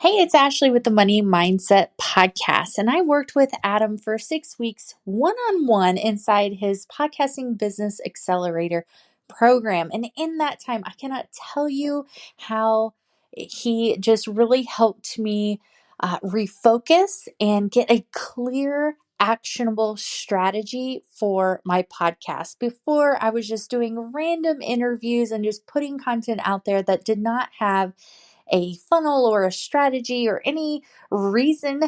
Hey, it's Ashley with the Money Mindset Podcast. And I worked with Adam for 6 weeks one on one inside his podcasting business accelerator program. And in that time, I cannot tell you how he just really helped me refocus and get a clear, actionable strategy for my podcast. Before, I was just doing random interviews and just putting content out there that did not have a funnel or a strategy or any reason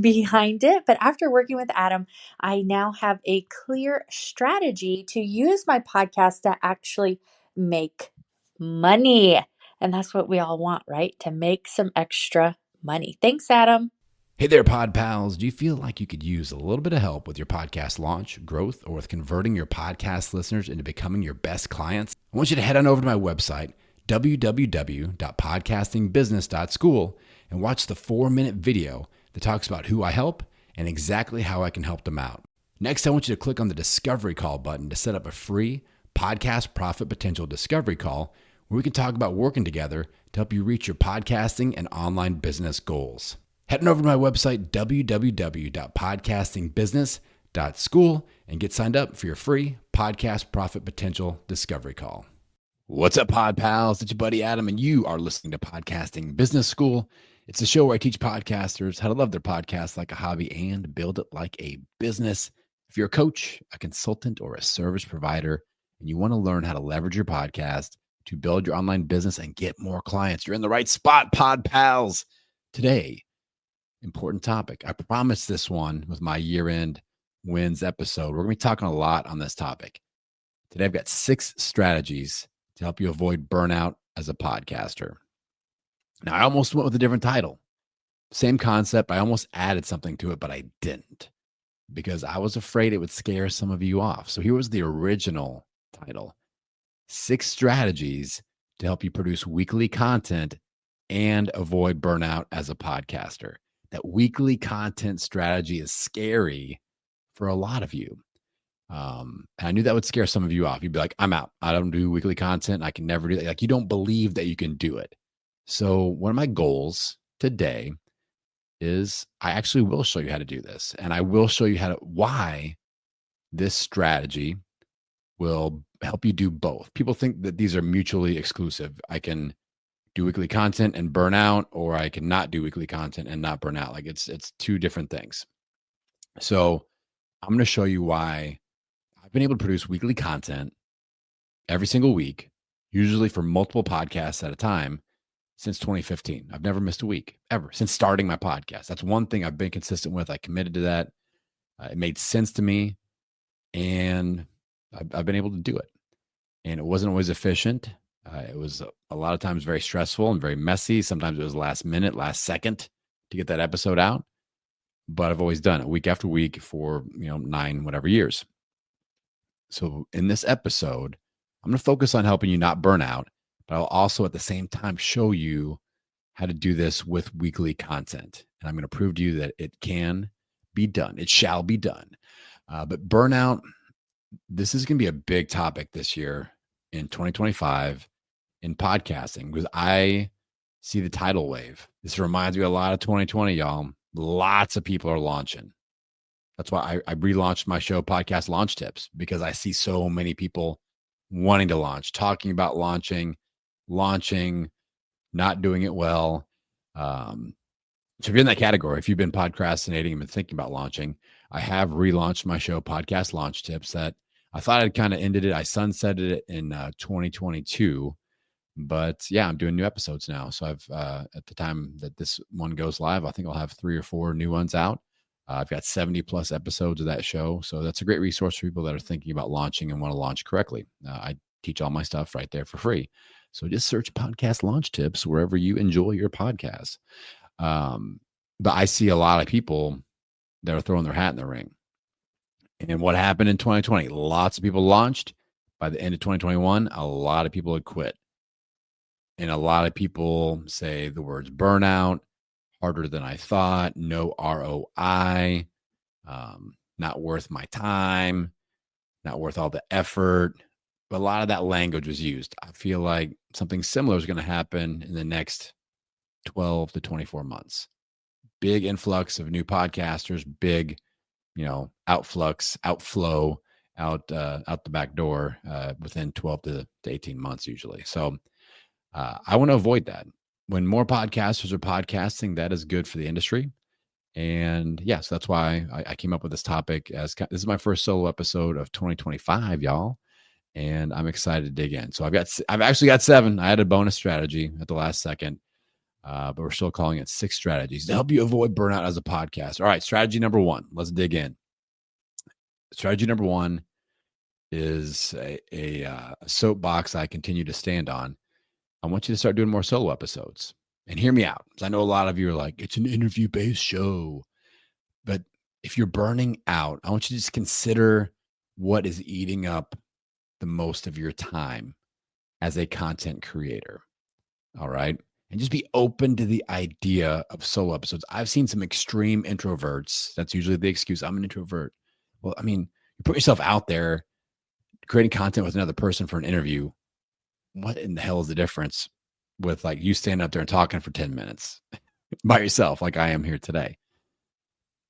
behind it. But after working with Adam, I now have a clear strategy to use my podcast to actually make money. And that's what we all want, right? To make some extra money. Thanks, Adam. Hey there, Pod Pals. Do you feel like you could use a little bit of help with your podcast launch, growth, or with converting your podcast listeners into becoming your best clients? I want you to head on over to my website, www.podcastingbusiness.school, and watch the 4-minute video that talks about who I help and exactly how I can help them out. Next, I want you to click on the Discovery Call button to set up a free podcast profit potential discovery call where we can talk about working together to help you reach your podcasting and online business goals. Head on over to my website, www.podcastingbusiness.school, and get signed up for your free podcast profit potential discovery call. What's up, Pod Pals? It's your buddy Adam, and you are listening to Podcasting Business School. It's a show where I teach podcasters how to love their podcast like a hobby and build it like a business. If you're a coach, a consultant, or a service provider, and you want to learn how to leverage your podcast to build your online business and get more clients, you're in the right spot, Pod Pals. Today, important topic. I promised this one with my year-end wins episode. We're going to be talking a lot on this topic. Today, I've got 6 strategies to help you avoid burnout as a podcaster. Now, I almost went with a different title. Same concept. I almost added something to it, but I didn't because I was afraid it would scare some of you off. So here was the original title: 6 strategies to help you produce weekly content and avoid burnout as a podcaster. That weekly content strategy is scary for a lot of you. And I knew that would scare some of you off. You'd be like, I'm out. I don't do weekly content. I can never do that. Like, you don't believe that you can do it. So one of my goals today is I actually will show you how to do this. And I will show you why this strategy will help you do both. People think that these are mutually exclusive. I can do weekly content and burn out, or I can not do weekly content and not burn out. Like it's 2 different things. So I'm going to show you why I've been able to produce weekly content every single week, usually for multiple podcasts at a time, since 2015. I've never missed a week ever since starting my podcast. That's one thing I've been consistent with. I committed to that. It made sense to me, and I've been able to do it. And it wasn't always efficient. It was a lot of times very stressful and very messy. Sometimes it was last minute, last second to get that episode out. But I've always done it week after week for 9 whatever years. So in this episode, I'm going to focus on helping you not burn out, but I'll also at the same time show you how to do this with weekly content. And I'm going to prove to you that it can be done. It shall be done. But burnout, this is going to be a big topic this year in 2025 in podcasting, because I see the tidal wave. This reminds me a lot of 2020, y'all. Lots of people are launching. That's why I relaunched my show, Podcast Launch Tips, because I see so many people wanting to launch, talking about launching, not doing it well. So if you're in that category, if you've been podcrastinating and been thinking about launching, I have relaunched my show, Podcast Launch Tips, that I thought I'd kind of ended it. I sunsetted it in 2022. But yeah, I'm doing new episodes now. So I've, at the time that this one goes live, I think I'll have 3 or 4 new ones out. I've got 70 plus episodes of that show. So that's a great resource for people that are thinking about launching and want to launch correctly. I teach all my stuff right there for free. So just search Podcast Launch Tips wherever you enjoy your podcasts. But I see a lot of people that are throwing their hat in the ring. And what happened in 2020? Lots of people launched. By the end of 2021, a lot of people had quit. And a lot of people say the words burnout, harder than I thought, no ROI, not worth my time, not worth all the effort. But a lot of that language was used. I feel like something similar is going to happen in the next 12 to 24 months. Big influx of new podcasters, big, outflow out the back door within 12 to 18 months usually. So I want to avoid that. When more podcasters are podcasting, that is good for the industry. And yeah, so that's why I came up with this topic. This is my first solo episode of 2025, y'all, and I'm excited to dig in. So I've actually got 7. I had a bonus strategy at the last second, but we're still calling it 6 strategies to help you avoid burnout as a podcast. All right, strategy number 1. Let's dig in. Strategy number 1 is a soapbox I continue to stand on. I want you to start doing more solo episodes. And hear me out. I know a lot of you are like, it's an interview-based show. But if you're burning out, I want you to just consider what is eating up the most of your time as a content creator. All right. And just be open to the idea of solo episodes. I've seen some extreme introverts. That's usually the excuse. I'm an introvert. Well, I mean, you put yourself out there creating content with another person for an interview. What in the hell is the difference with like you standing up there and talking for 10 minutes by yourself like I am here today?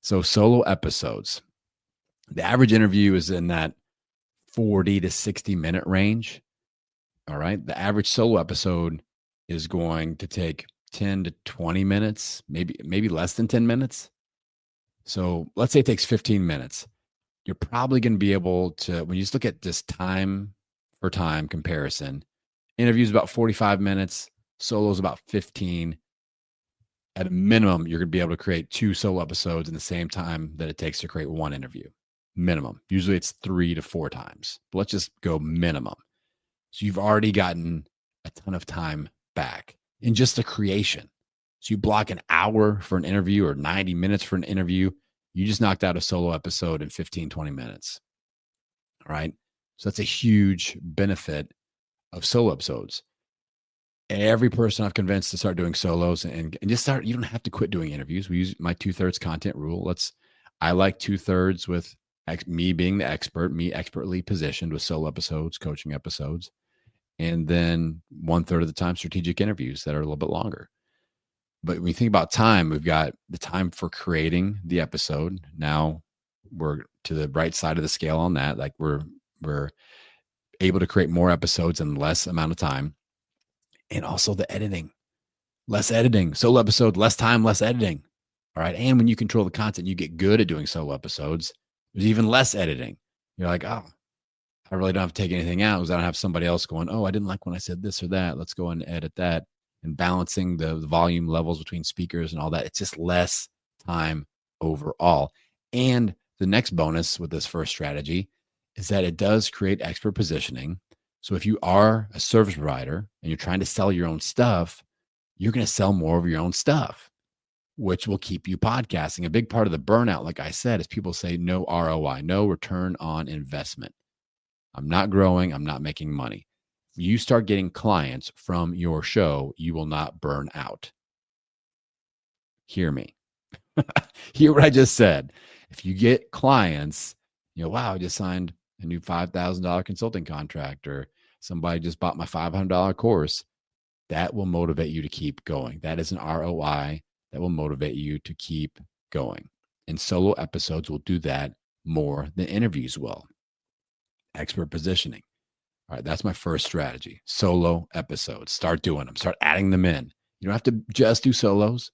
So solo episodes, the average interview is in that 40 to 60 minute range. All right. The average solo episode is going to take 10 to 20 minutes, maybe less than 10 minutes. So let's say it takes 15 minutes. You're probably going to be able to, when you just look at this time for time comparison, interviews about 45 minutes, solos about 15. At a minimum, you're going to be able to create 2 solo episodes in the same time that it takes to create 1 interview. Minimum. Usually it's 3 to 4 times. But let's just go minimum. So you've already gotten a ton of time back in just the creation. So you block an hour for an interview or 90 minutes for an interview. You just knocked out a solo episode in 15, 20 minutes. All right. So that's a huge benefit of solo episodes. Every person I've convinced to start doing solos and just start, you don't have to quit doing interviews. We use my 2/3 content rule. I like 2/3 with me being the expert, me expertly positioned with solo episodes, coaching episodes, and then 1/3 of the time, strategic interviews that are a little bit longer. But when you think about time, we've got the time for creating the episode. Now we're to the right side of the scale on that. Like we're able to create more episodes in less amount of time. And also the editing, less editing, solo episode, less time, less editing. All right. And when you control the content, you get good at doing solo episodes. There's even less editing. You're like, oh, I really don't have to take anything out because I don't have somebody else going, oh, I didn't like when I said this or that. Let's go and edit that, and balancing the volume levels between speakers and all that. It's just less time overall. And the next bonus with this first strategy is that it does create expert positioning. So if you are a service provider and you're trying to sell your own stuff, you're going to sell more of your own stuff, which will keep you podcasting. A big part of the burnout, like I said, is people say no ROI, no return on investment. I'm not growing. I'm not making money. If you start getting clients from your show, you will not burn out. Hear me. Hear what I just said. If you get clients, wow, I just signed a new $5,000 consulting contract, or somebody just bought my $500 course, that will motivate you to keep going. That is an ROI that will motivate you to keep going. And solo episodes will do that more than interviews will. Expert positioning. All right, that's my first strategy. Solo episodes. Start doing them. Start adding them in. You don't have to just do solos,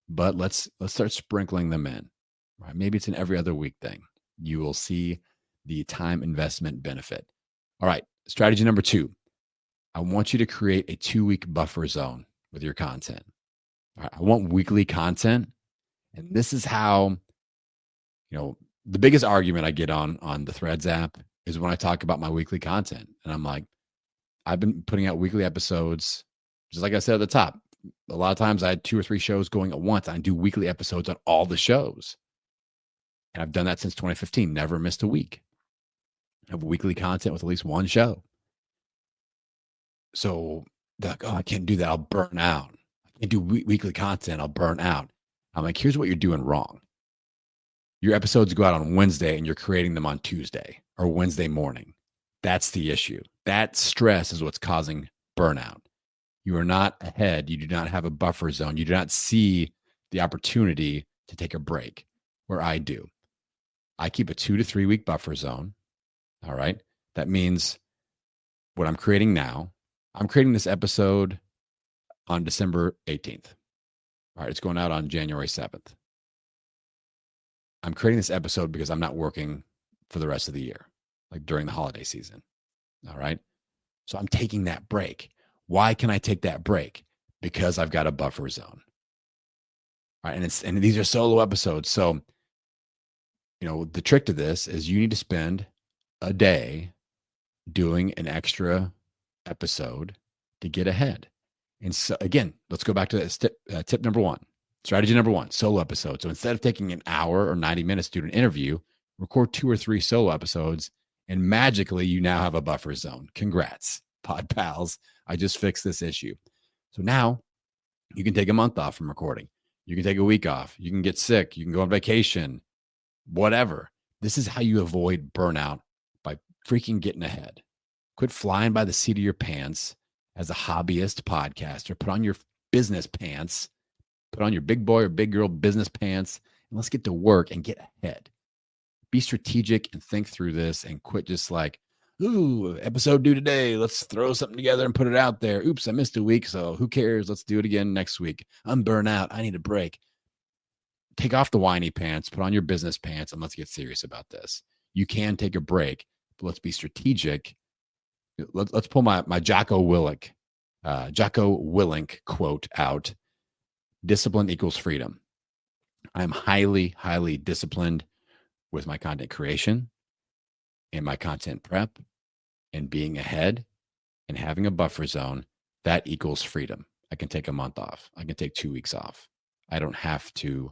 but let's start sprinkling them in. Right? Maybe it's an every other week thing. You will see the time investment benefit. All right, strategy number 2. I want you to create a 2-week buffer zone with your content. All right, I want weekly content. And this is how, the biggest argument I get on the Threads app is when I talk about my weekly content. And I'm like, I've been putting out weekly episodes, just like I said at the top. A lot of times I had 2 or 3 shows going at once. I do weekly episodes on all the shows. And I've done that since 2015, never missed a week. I have weekly content with at least 1 show. So they're like, oh, I can't do that. I'll burn out. I can't do weekly content. I'll burn out. I'm like, here's what you're doing wrong. Your episodes go out on Wednesday and you're creating them on Tuesday or Wednesday morning. That's the issue. That stress is what's causing burnout. You are not ahead. You do not have a buffer zone. You do not see the opportunity to take a break, where I do. I keep a 2 to 3 week buffer zone. All right. That means what I'm creating now, I'm creating this episode on December 18th. All right. It's going out on January 7th. I'm creating this episode because I'm not working for the rest of the year, like during the holiday season. All right. So I'm taking that break. Why can I take that break? Because I've got a buffer zone. All right. And these are solo episodes. So, the trick to this is you need to spend a day doing an extra episode to get ahead. And so again, let's go back to this tip number one, strategy number one, solo episode. So instead of taking an hour or 90 minutes to do an interview, record 2 or 3 solo episodes, and magically you now have a buffer zone. Congrats, pod pals. I just fixed this issue. So now you can take a month off from recording. You can take a week off. You can get sick. You can go on vacation, whatever. This is how you avoid burnout, by freaking getting ahead. Quit flying by the seat of your pants as a hobbyist podcaster. Put on your business pants, put on your big boy or big girl business pants, and let's get to work and get ahead. Be strategic and think through this, and quit just like, ooh, episode due today. Let's throw something together and put it out there. Oops, I missed a week, so who cares? Let's do it again next week. I'm burnt out. I need a break. Take off the whiny pants, put on your business pants, and let's get serious about this. You can take a break, but let's be strategic. Let's pull my Jocko Willink quote out. Discipline equals freedom. I'm highly, highly disciplined with my content creation and my content prep, and being ahead and having a buffer zone. That equals freedom. I can take a month off. I can take 2 weeks off. I don't have to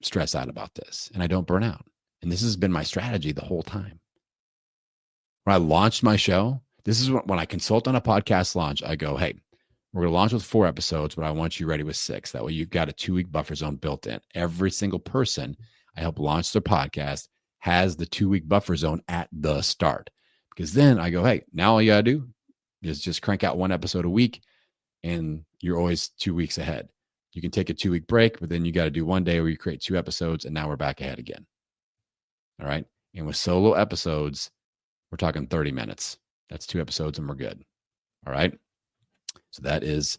stress out about this, and I don't burn out. And this has been my strategy the whole time. When I launched my show, this is when I consult on a podcast launch, I go, hey, we're going to launch with 4 episodes, but I want you ready with 6. That way you've got a 2-week buffer zone built in. Every single person I help launch their podcast has the 2-week buffer zone at the start. Because then I go, hey, now all you got to do is just crank out 1 episode a week, and you're always 2 weeks ahead. You can take a 2-week break, but then you got to do 1 day where you create 2 episodes, and now we're back ahead again. All right. And with solo episodes, we're talking 30 minutes. That's 2 episodes and we're good. All right. So that is,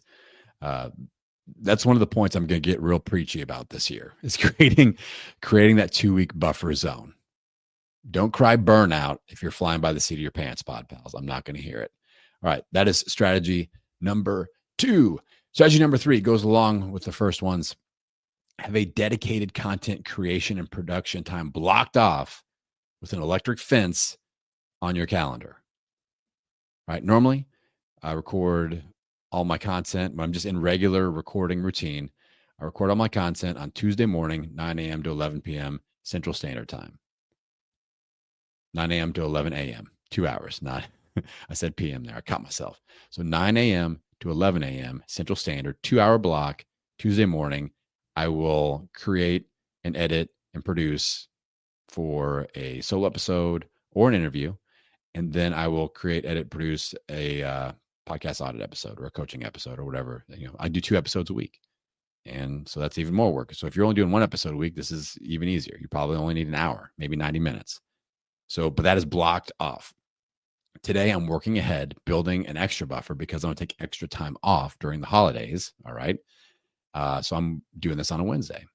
that's one of the points I'm going to get real preachy about this year, is creating that 2-week buffer zone. Don't cry burnout if you're flying by the seat of your pants, pod pals. I'm not going to hear it. All right. That is strategy number 2. Strategy number 3 goes along with the first ones. Have a dedicated content creation and production time blocked off with an electric fence on your calendar. All right. Normally, I record all my content when I'm just in regular recording routine. I record all my content on Tuesday morning, 9 a.m. to 11 p.m. Central Standard Time. 9 a.m. to 11 a.m. 2 hours. Not, I said p.m. there. I caught myself. So 9 a.m. to 11 a.m. Central Standard, 2-hour block, Tuesday morning. I will create and edit and produce for a solo episode or an interview. And then I will create, edit, produce a podcast audit episode or a coaching episode or whatever. I do 2 episodes a week. And so that's even more work. So if you're only doing 1 episode a week, this is even easier. You probably only need an hour, maybe 90 minutes. So, but that is blocked off. Today, I'm working ahead, building an extra buffer because I'm going to take extra time off during the holidays. All right. So I'm doing this on a Wednesday.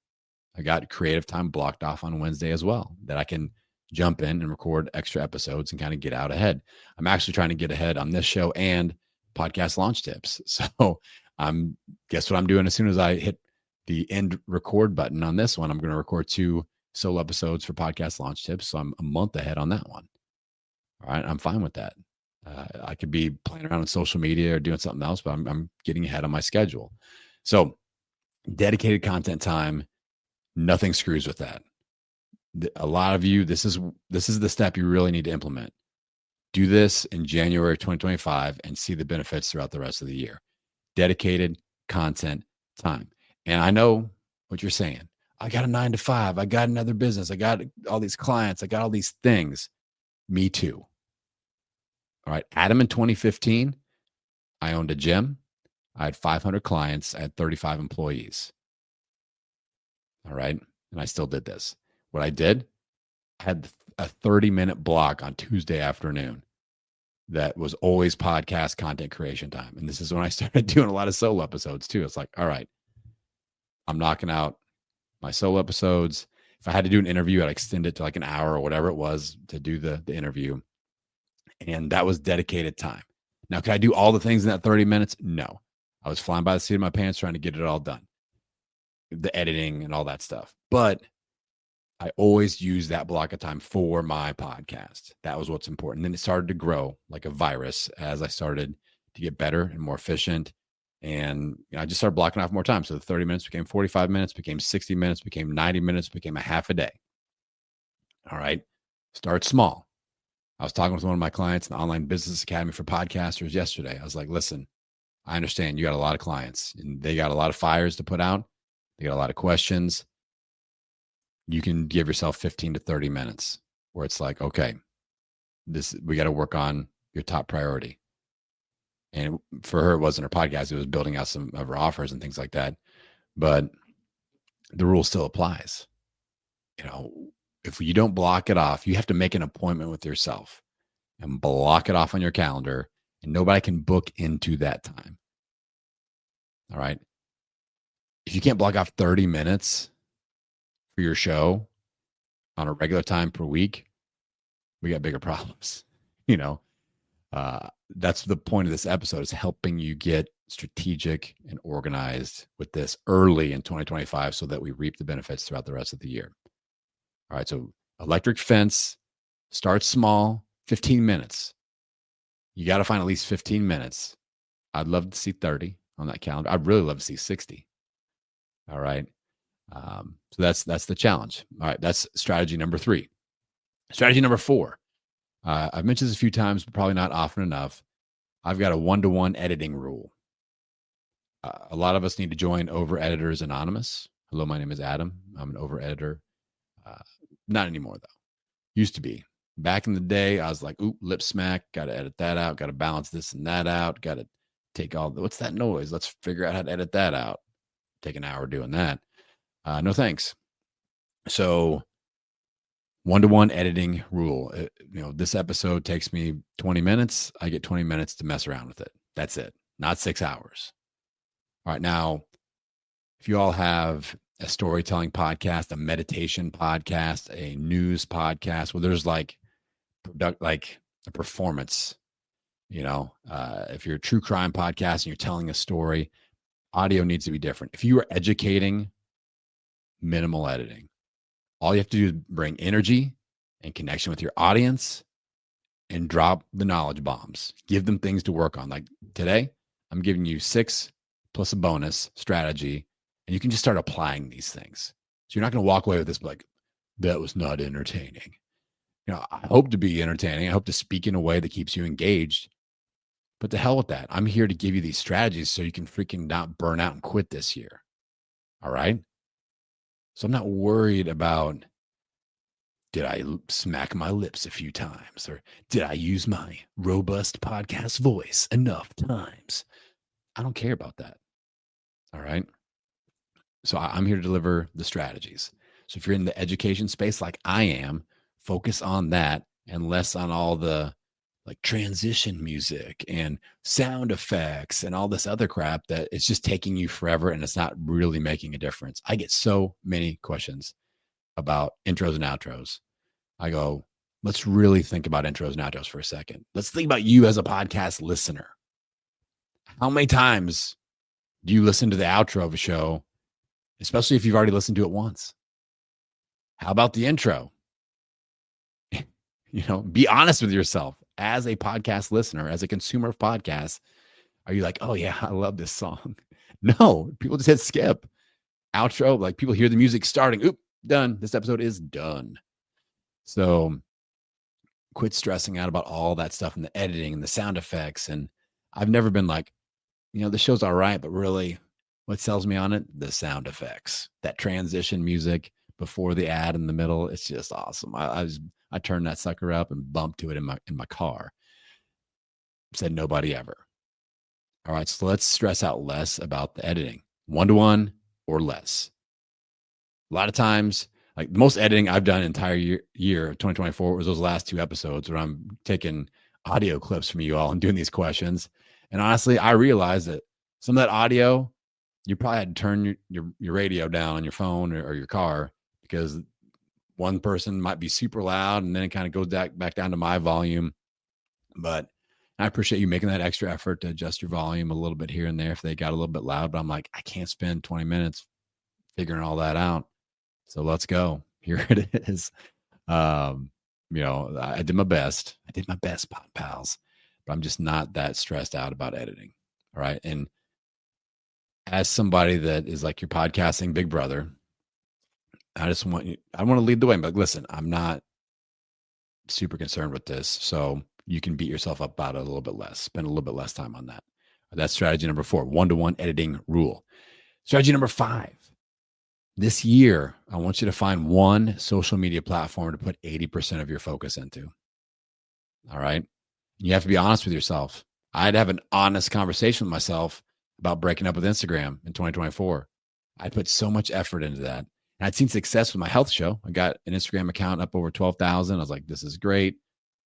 I got creative time blocked off on Wednesday as well, that I can jump in and record extra episodes and kind of get out ahead. I'm actually trying to get ahead on this show and podcast launch tips. So guess what I'm doing? As soon as I hit the end record button on this one, I'm going to record 2 solo episodes for podcast launch tips. So I'm a month ahead on that one. All right. I'm fine with that. I could be playing around on social media or doing something else, but I'm getting ahead on my schedule. So dedicated content time, nothing screws with that. A lot of you, this is the step you really need to implement. Do this in January 2025 and see the benefits throughout the rest of the year. Dedicated content time. And I know what you're saying. I got a 9 to 5. I got another business. I got all these clients. I got all these things. Me too. All right. Adam, in 2015, I owned a gym. I had 500 clients. I had 35 employees. All right. And I still did this. What I did, I had a 30-minute block on Tuesday afternoon that was always podcast content creation time. And this is when I started doing a lot of solo episodes too. It's like, all right, I'm knocking out my solo episodes. If I had to do an interview, I'd extend it to like an hour or whatever it was to do the interview. And that was dedicated time. Now, could I do all the things in that 30 minutes? No. I was flying by the seat of my pants trying to get it all done, the editing and all that stuff. But I always use that block of time for my podcast. That was what's important. Then it started to grow like a virus as I started to get better and more efficient. And I just started blocking off more time. So the 30 minutes became 45 minutes, became 60 minutes, became 90 minutes, became a half a day. All right. Start small. I was talking with one of my clients in the Online Business Academy for Podcasters yesterday. I was like, listen, I understand you got a lot of clients and they got a lot of fires to put out. They got a lot of questions. You can give yourself 15 to 30 minutes where it's like, okay, we got to work on your top priority. And for her, it wasn't her podcast. It was building out some of her offers and things like that. But the rule still applies. If you don't block it off, you have to make an appointment with yourself and block it off on your calendar, and nobody can book into that time. All right. If you can't block off 30 minutes for your show on a regular time per week, we got bigger problems. That's the point of this episode, is helping you get strategic and organized with this early in 2025 so that we reap the benefits throughout the rest of the year. All right. So electric fence, start small, 15 minutes. You got to find at least 15 minutes. I'd love to see 30 on that calendar. I'd really love to see 60. All right. So that's the challenge. All right. That's strategy number 3. Strategy number 4. I've mentioned this a few times, but probably not often enough. I've got a 1-to-1 editing rule. A lot of us need to join Over Editors Anonymous. Hello, my name is Adam. I'm an over editor. Not anymore, though. Used to be. Back in the day, I was like, ooh, lip smack. Got to edit that out. Got to balance this and that out. Got to take what's that noise? Let's figure out how to edit that out. Take an hour doing that. No thanks. So 1-to-1 editing rule. This episode takes me 20 minutes. I get 20 minutes to mess around with it. That's it. Not 6 hours. All right. Now, if you all have a storytelling podcast, a meditation podcast, a news podcast, where there's like a performance, if you're a true crime podcast and you're telling a story, audio needs to be different. If you are educating, minimal editing. All you have to do is bring energy and connection with your audience and drop the knowledge bombs. Give them things to work on. Like today, I'm giving you 6 plus a bonus strategy, and you can just start applying these things. So you're not going to walk away with this like, that was not entertaining. I hope to be entertaining. I hope to speak in a way that keeps you engaged. But to hell with that. I'm here to give you these strategies so you can freaking not burn out and quit this year. All right? So I'm not worried about, did I smack my lips a few times? Or did I use my robust podcast voice enough times? I don't care about that. All right? So I'm here to deliver the strategies. So if you're in the education space like I am, focus on that and less on all the like transition music and sound effects and all this other crap that it's just taking you forever and it's not really making a difference. I get so many questions about intros and outros. I go, let's really think about intros and outros for a second. Let's think about you as a podcast listener. How many times do you listen to the outro of a show, especially if you've already listened to it once? How about the intro? Be honest with yourself. As a podcast listener, as a consumer of podcasts, are you like, oh yeah, I love this song? No, people just hit skip. Outro, like people hear the music starting. Oop, done. This episode is done. So quit stressing out about all that stuff and the editing and the sound effects. And I've never been like, the show's all right, but really what sells me on it? The sound effects, that transition music before the ad in the middle. It's just awesome. I turned that sucker up and bumped to it in my car. Said nobody ever. All right. So let's stress out less about the editing, 1-to-1 or less. A lot of times, like most editing I've done entire year of 2024 was those last 2 episodes where I'm taking audio clips from you all and doing these questions. And honestly, I realized that some of that audio, you probably had to turn your radio down on your phone or your car, because one person might be super loud and then it kind of goes back down to my volume. But I appreciate you making that extra effort to adjust your volume a little bit here and there if they got a little bit loud. But I'm like, I can't spend 20 minutes figuring all that out. So let's go. Here it is. I did my best. I did my best, pod pals, but I'm just not that stressed out about editing. All right. And as somebody that is like your podcasting big brother, I want to lead the way. But listen, I'm not super concerned with this. So you can beat yourself up about it a little bit less, spend a little bit less time on that. That's strategy number 4, 1-to-1 editing rule. Strategy number 5. This year, I want you to find one social media platform to put 80% of your focus into. All right. You have to be honest with yourself. I had to have an honest conversation with myself about breaking up with Instagram in 2024. I put so much effort into that. And I'd seen success with my health show. I got an Instagram account up over 12,000. I was like, this is great.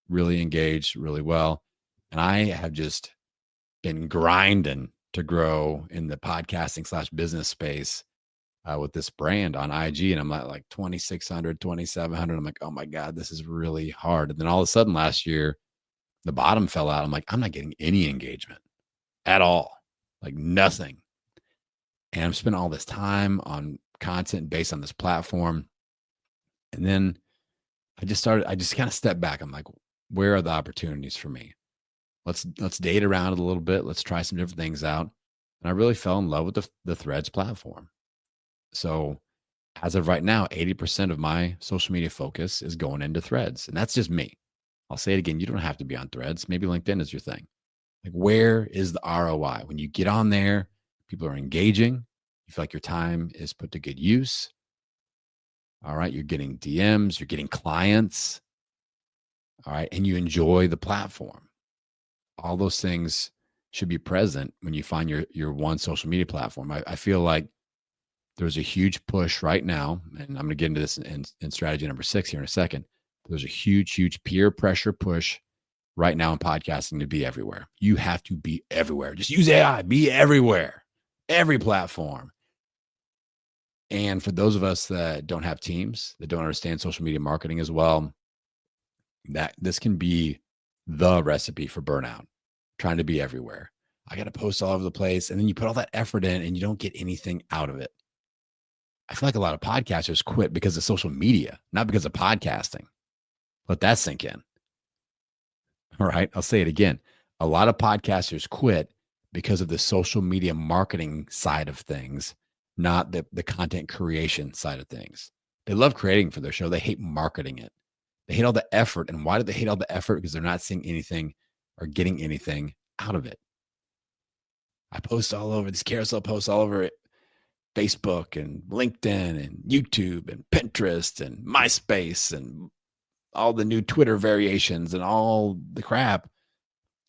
Really engaged, really well. And I have just been grinding to grow in the podcasting / business space with this brand on IG. And I'm at like 2,600, 2,700. I'm like, oh my God, this is really hard. And then all of a sudden last year, the bottom fell out. I'm like, I'm not getting any engagement at all, like nothing. And I'm spending all this time on content based on this platform. And then I just kind of stepped back. I'm like, where are the opportunities for me? Let's date around it a little bit. Let's try some different things out. And I really fell in love with the Threads platform. So as of right now, 80% of my social media focus is going into Threads. And that's just me. I'll say it again. You don't have to be on Threads. Maybe LinkedIn is your thing. Like, where is the ROI? When you get on there, people are engaging. You feel like your time is put to good use. All right. You're getting DMs, you're getting clients. All right. And you enjoy the platform. All those things should be present when you find your one social media platform. I feel like there's a huge push right now, and I'm going to get into this in strategy number 6 here in a second. There's a huge peer pressure push right now in podcasting to be everywhere. You have to be everywhere. Just use AI, be everywhere, every platform. And for those of us that don't have teams, that don't understand social media marketing as well, that this can be the recipe for burnout, trying to be everywhere. I got to post all over the place. And then you put all that effort in and you don't get anything out of it. I feel like a lot of podcasters quit because of social media, not because of podcasting. Let that sink in. All right. I'll say it again. A lot of podcasters quit because of the social media marketing side of things, not the content creation side of things. They love creating for their show. They hate marketing it. They hate all the effort. And why do they hate all the effort? Because they're not seeing anything or getting anything out of it. I post all over these carousel posts all over it. Facebook and LinkedIn and YouTube and Pinterest and MySpace and all the new Twitter variations and all the crap.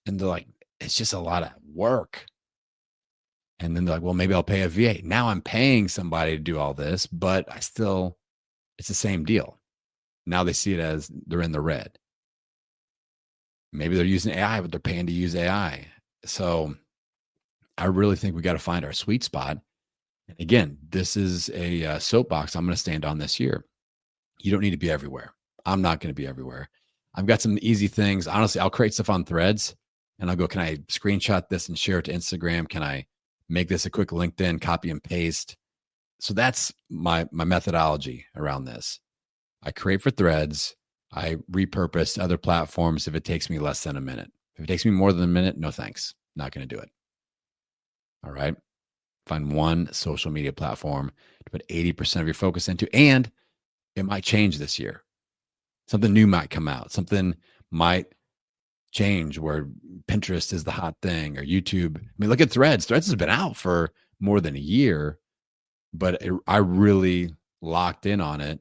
And they're like, it's just a lot of work. And then they're like, well, maybe I'll pay a VA. Now I'm paying somebody to do all this, but it's the same deal. Now they see it as they're in the red. Maybe they're using AI, but they're paying to use AI. So I really think we got to find our sweet spot. And again, this is a soapbox I'm going to stand on this year. You don't need to be everywhere. I'm not going to be everywhere. I've got some easy things. Honestly, I'll create stuff on Threads and I'll go, can I screenshot this and share it to Instagram? Can I make this a quick LinkedIn, copy and paste? So that's my methodology around this. I create for Threads. I repurpose to other platforms if it takes me less than a minute. If it takes me more than a minute, no thanks. Not going to do it. All right. Find one social media platform to put 80% of your focus into, and it might change this year. Something new might come out. Something might change where Pinterest is the hot thing or YouTube. I mean, look at Threads. Threads has been out for more than a year, but I really locked in on it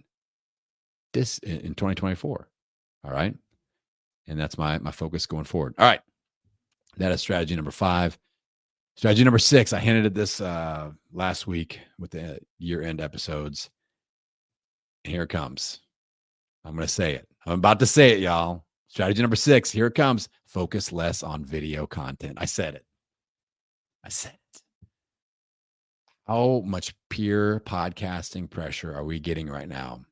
this in 2024. All right. And that's my focus going forward. All right. That is strategy number 5. Strategy number 6, I hinted at this last week with the year-end episodes. And here it comes. I'm going to say it. I'm about to say it, y'all. Strategy number 6, here it comes. Focus less on video content. I said it. How much peer podcasting pressure are we getting right now?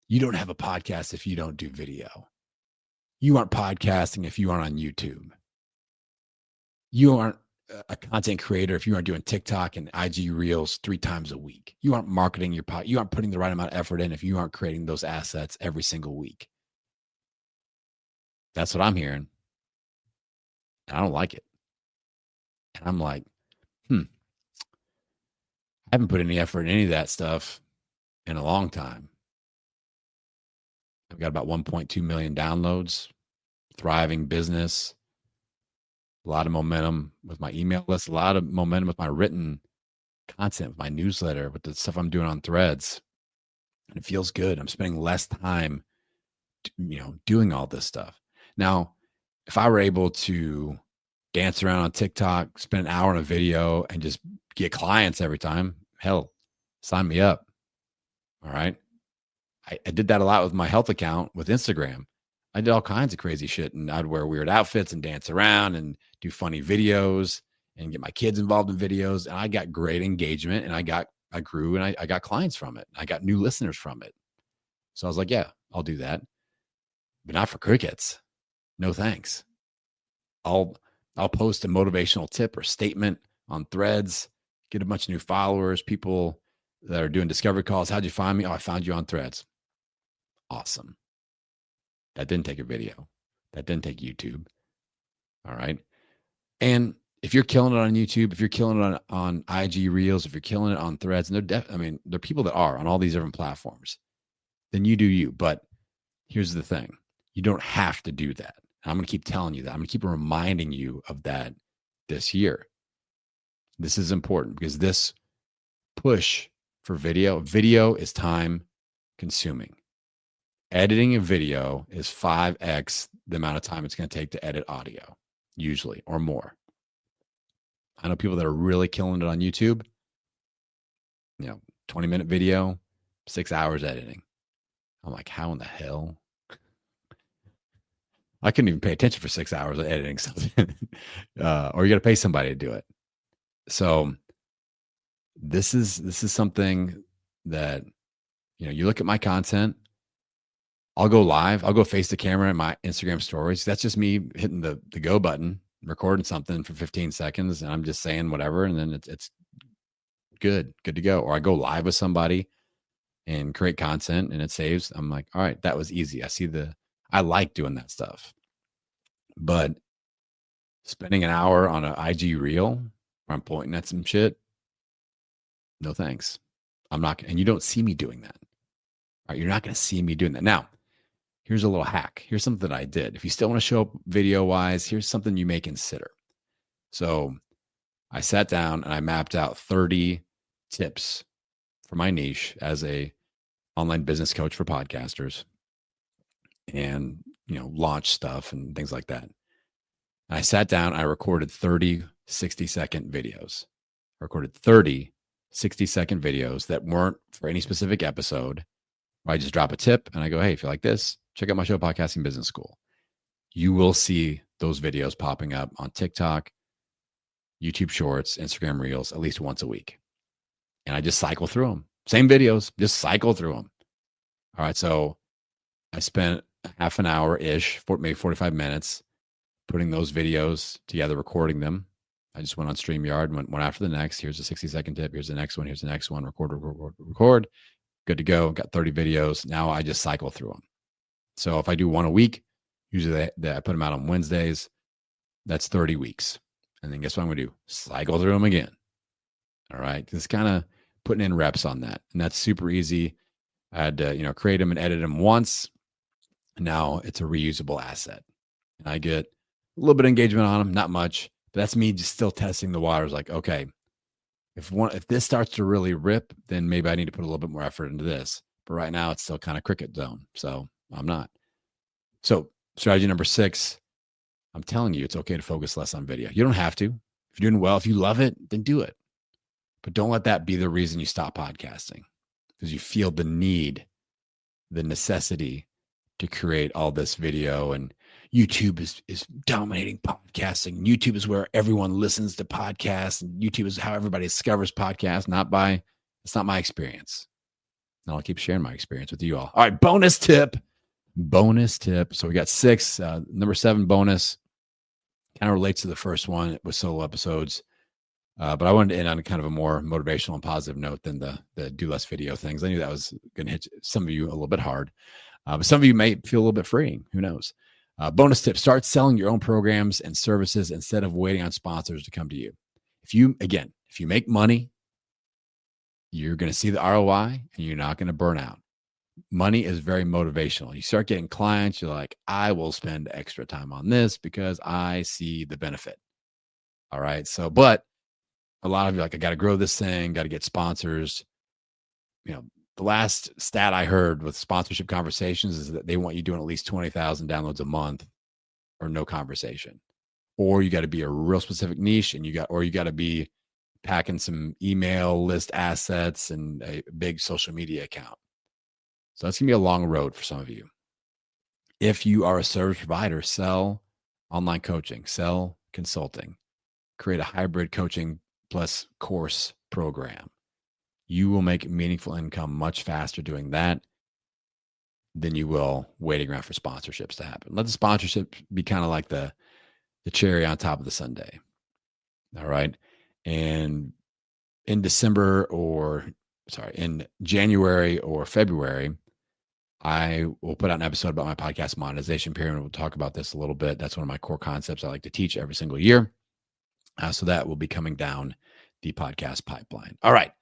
You don't have a podcast if you don't do video. You aren't podcasting if you aren't on YouTube. You aren't a content creator if you aren't doing TikTok and IG Reels 3 times a week. You aren't marketing your pod. You aren't putting the right amount of effort in if you aren't creating those assets every single week. That's what I'm hearing. And I don't like it. And I'm like, I haven't put any effort in any of that stuff in a long time. I've got about 1.2 million downloads, thriving business, a lot of momentum with my email list, a lot of momentum with my written content, with my newsletter, with the stuff I'm doing on Threads. And it feels good. I'm spending less time, doing all this stuff. Now, if I were able to dance around on TikTok, spend an hour on a video and just get clients every time, hell, sign me up. All right. I did that a lot with my health account with Instagram. I did all kinds of crazy shit, and I'd wear weird outfits and dance around and do funny videos and get my kids involved in videos. And I got great engagement, and I grew, and I got clients from it. I got new listeners from it. So I was like, yeah, I'll do that, but not for crickets. No, thanks. I'll post a motivational tip or statement on Threads, get a bunch of new followers, people that are doing discovery calls. How'd you find me? Oh, I found you on Threads. Awesome. That didn't take a video. That didn't take YouTube. All right. And if you're killing it on YouTube, if you're killing it on IG Reels, if you're killing it on Threads, and there are people that are on all these different platforms, then you do you. But here's the thing. You don't have to do that. And I'm going to keep telling you that. I'm going to keep reminding you of that this year. This is important because this push for video is time consuming. Editing a video is 5x the amount of time it's going to take to edit audio, usually, or more. I know people that are really killing it on YouTube, 20-minute video, 6 hours editing. I'm like, how in the hell? I couldn't even pay attention for 6 hours of editing something. Or you got to pay somebody to do it. So this is something that, you look at my content. I'll go live. I'll go face the camera in my Instagram stories. That's just me hitting the go button, recording something for 15 seconds, and I'm just saying whatever, and then it's good to go. Or I go live with somebody and create content, and it saves. I'm like, all right, that was easy. I like doing that stuff. But spending an hour on an IG reel where I'm pointing at some shit, no thanks. I'm not, and you don't see me doing that. All right, you're not going to see me doing that. Now, here's a little hack. Here's something that I did. If you still want to show up video-wise, here's something you may consider. So I sat down and I mapped out 30 tips for my niche as a online business coach for podcasters and, launch stuff and things like that. And I sat down, I recorded 30 60-second videos. I recorded 30 60-second videos that weren't for any specific episode. I just drop a tip and I go, hey, if you like this, check out my show, Podcasting Business School. You will see those videos popping up on TikTok, YouTube Shorts, Instagram Reels at least once a week. And I just cycle through them. Same videos, just cycle through them. All right. So I spent half an hour-ish, maybe 45 minutes, putting those videos together, recording them. I just went on StreamYard and went one after the next. Here's a 60-second tip. Here's the next one. Here's the next one. Record. Good to go. Got 30 videos. Now I just cycle through them. So if I do one a week, usually I put them out on Wednesdays. That's 30 weeks. And then guess what I'm going to do? Cycle through them again. All right. Just kind of putting in reps on that. And that's super easy. I had to, create them and edit them once. Now it's a reusable asset. And I get a little bit of engagement on them, not much. But that's me just still testing the waters. Like, okay, if this starts to really rip, then maybe I need to put a little bit more effort into this. But right now it's still kind of cricket zone. So I'm not. So strategy number 6, I'm telling you, it's okay to focus less on video. You don't have to. If you're doing well, if you love it, then do it. But don't let that be the reason you stop podcasting, because you feel the need, the necessity to create all this video, and YouTube is dominating podcasting. YouTube is where everyone listens to podcasts, and YouTube is how everybody discovers podcasts. It's not my experience. And I'll keep sharing my experience with you all. All right, bonus tip. So we got 6. Number 7 bonus kind of relates to the first one with solo episodes. But I wanted to end on kind of a more motivational and positive note than the do less video things. I knew that was going to hit some of you a little bit hard. But some of you may feel a little bit freeing. Who knows? Bonus tip: start selling your own programs and services instead of waiting on sponsors to come to you. If you make money, you're going to see the ROI and you're not going to burn out. Money is very motivational. You start getting clients, you're like, I will spend extra time on this because I see the benefit. All right. So, but a lot of you are like, I got to grow this thing, got to get sponsors. The last stat I heard with sponsorship conversations is that they want you doing at least 20,000 downloads a month or no conversation. Or you got to be a real specific niche, and you got to be packing some email list assets and a big social media account. So that's going to be a long road for some of you. If you are a service provider, sell online coaching, sell consulting, create a hybrid coaching plus course program. You will make meaningful income much faster doing that than you will waiting around for sponsorships to happen. Let the sponsorship be kind of like the cherry on top of the sundae. All right. And in January or February, I will put out an episode about my podcast monetization pyramid. We'll talk about this a little bit. That's one of my core concepts I like to teach every single year. So that will be coming down the podcast pipeline. All right.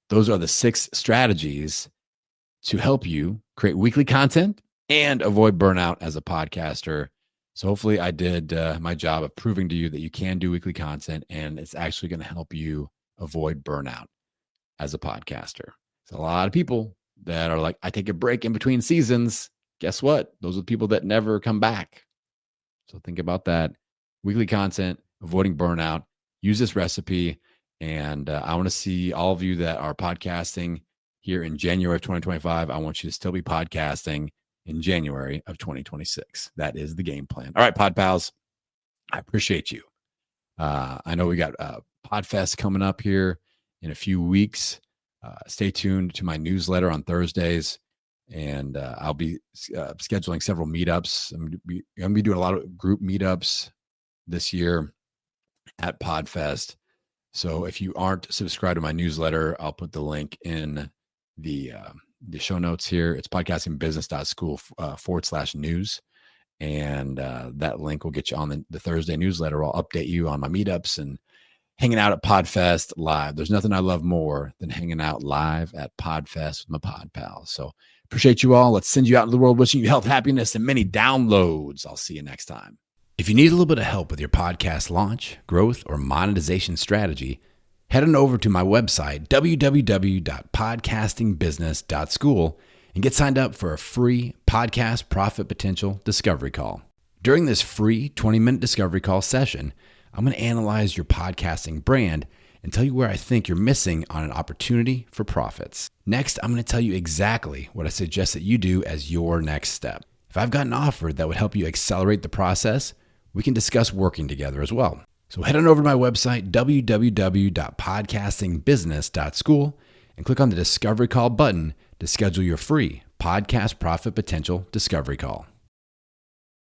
Those are the 6 strategies to help you create weekly content and avoid burnout as a podcaster. So hopefully I did my job of proving to you that you can do weekly content, and it's actually going to help you avoid burnout as a podcaster. So a lot of people that are like, I take a break in between seasons. Guess what? Those are the people that never come back. So think about that. Weekly content, avoiding burnout. Use this recipe. And I want to see all of you that are podcasting here in January of 2025. I want you to still be podcasting in January of 2026. That is the game plan. All right, Pod Pals, I appreciate you. I know we got PodFest coming up here in a few weeks. Stay tuned to my newsletter on Thursdays, and I'll be scheduling several meetups. I'm going to be doing a lot of group meetups this year at PodFest. So if you aren't subscribed to my newsletter, I'll put the link in the show notes here. It's podcastingbusiness.school/news. And that link will get you on the Thursday newsletter. I'll update you on my meetups and hanging out at PodFest live. There's nothing I love more than hanging out live at PodFest with my Pod Pals. So appreciate you all. Let's send you out into the world wishing you health, happiness, and many downloads. I'll see you next time. If you need a little bit of help with your podcast launch, growth, or monetization strategy, head on over to my website, www.podcastingbusiness.school, and get signed up for a free podcast profit potential discovery call. During this free 20-minute discovery call session, I'm going to analyze your podcasting brand and tell you where I think you're missing on an opportunity for profits. Next, I'm going to tell you exactly what I suggest that you do as your next step. If I've got an offer that would help you accelerate the process, we can discuss working together as well. So head on over to my website, www.podcastingbusiness.school, and click on the Discovery Call button to schedule your free Podcast Profit Potential Discovery Call.